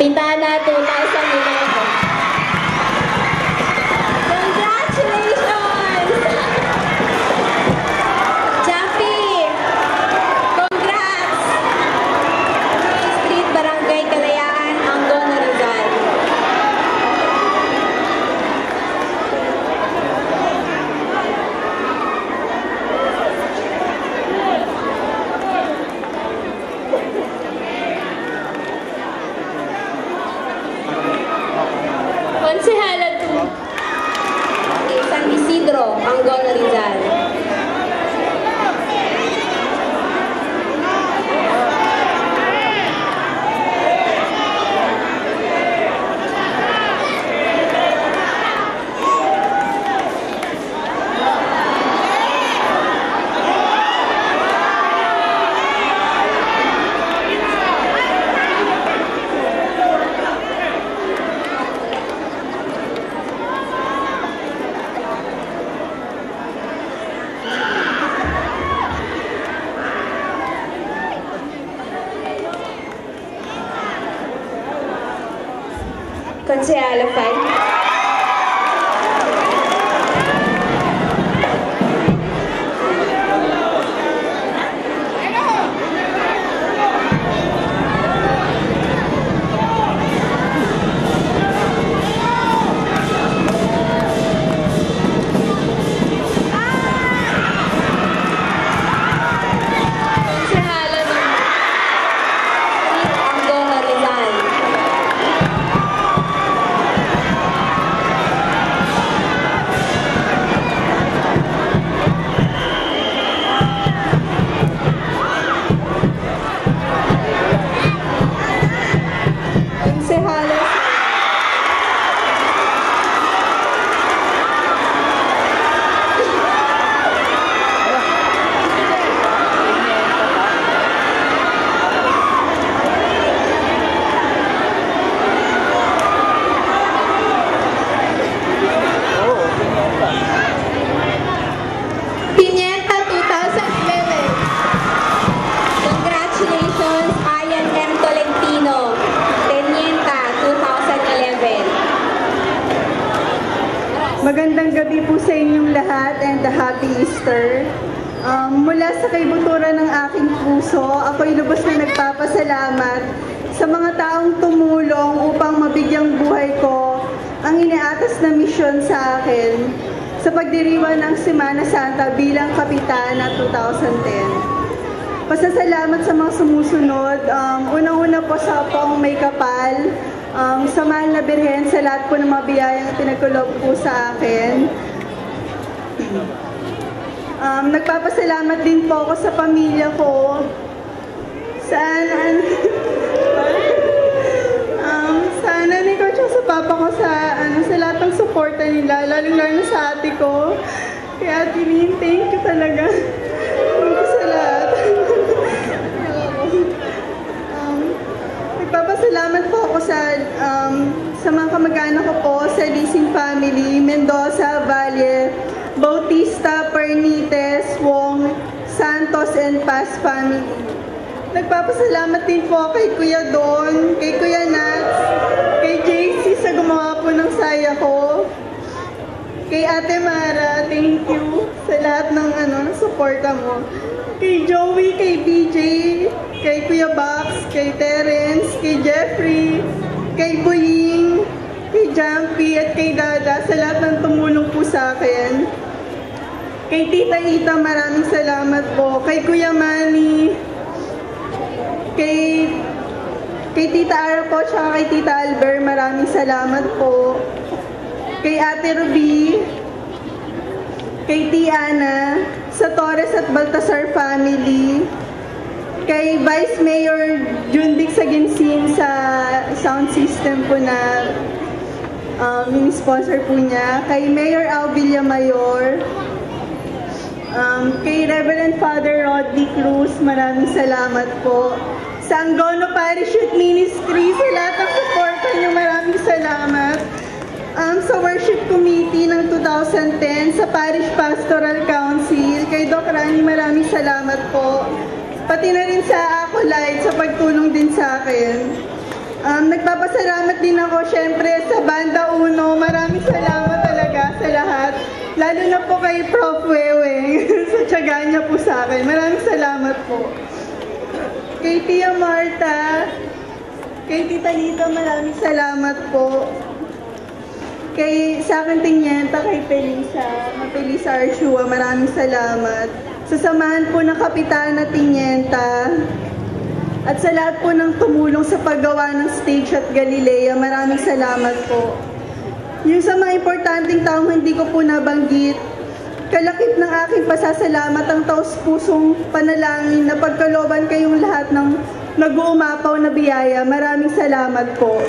Kapitana 2011. Congratulations! Jaffy! Congrats! Street Barangay Kalayaan, Angon, Rizal. Konsehala 2. San Isidro, Angon, Rizal. Konsehala 5. Magandang gabi po sa inyong lahat and a happy Easter. Mula sa kaibuturan ng aking puso, ako'y lubos na nagpapasalamat sa mga taong tumulong upang mabigyang buhay ko ang iniatas na misyon sa akin sa pagdiriwang ng Semana Santa bilang Kapitana 2010. Pasasalamat sa mga sumusunod. Unang-una po sa pong may kapal, sa mahal na Birhen, sa lahat po ng mga biyayang pinagkulob po sa akin. Nagpapasalamat din po ako sa pamilya ko. Sa nanay ko at sa papa ko, sa lahat ng suporta nila, lalong-lalo na sa ate ko. Kaya Ate Lynn, thank you talaga. Thank you sa lahat. Nagpapasalamat po ako sa mga kamag-anak ko po, sa Lising family, Mendoza, Valle, Bautista, Pernites, Wong, Santos, and Paz family. Nagpapasalamat din po kay Kuya Don, kay Kuya Nats, kay JC sa gumawa po ng saya ko, kay Ate Mara, thank you sa lahat ng suporta mo. Kay Joey, kay BJ, kay Kuya Bax, kay Terence, kay Jeffrey, kay Boying, kay Jumpy, at kay Dada, sa lahat ng tumulong po sa akin. Kay Tita Ita, maraming salamat po. Kay Kuya Manny, kay Tita Ara po, tsaka kay Tita Albert, maraming salamat po. Kay Ate Ruby, kay Tiana, sa Torres at Baltasar family, kay Vice Mayor Jundic Saginsin sa sound system po na mini-sponsor po niya, kay Mayor Al Villamayor, kay Reverend Father Rodney Cruz, maraming salamat po. Sa Angono Parish Youth Ministry, sa lahat ng support niyo, maraming salamat. Sa Worship Committee ng 2010, sa Parish Pastoral Council, kay Doc Rani, maraming salamat po. Pati na rin sa Acolyte, sa pagtulong din sa akin. Nagpapasalamat din ako syempre sa Banda Uno. Maraming salamat talaga sa lahat. Lalo na po kay Prof. Weweng sa tiyaga niya po sa akin. Maraming salamat po. Kay Tia Marta, kay Tita Lita, maraming salamat po. Sa akin Tinyenta, kay Felisa Arshua, maraming salamat. Sa samahan po ng Kapitana Tinyenta, at sa lahat po ng tumulong sa paggawa ng stage at Galilea, maraming salamat po. Yung sa mga importanteng taong hindi ko po nabanggit, kalakip ng aking pasasalamat ang taos-pusong panalangin na pagkalooban kayong lahat ng nag-uumapaw na biyaya. Maraming salamat po.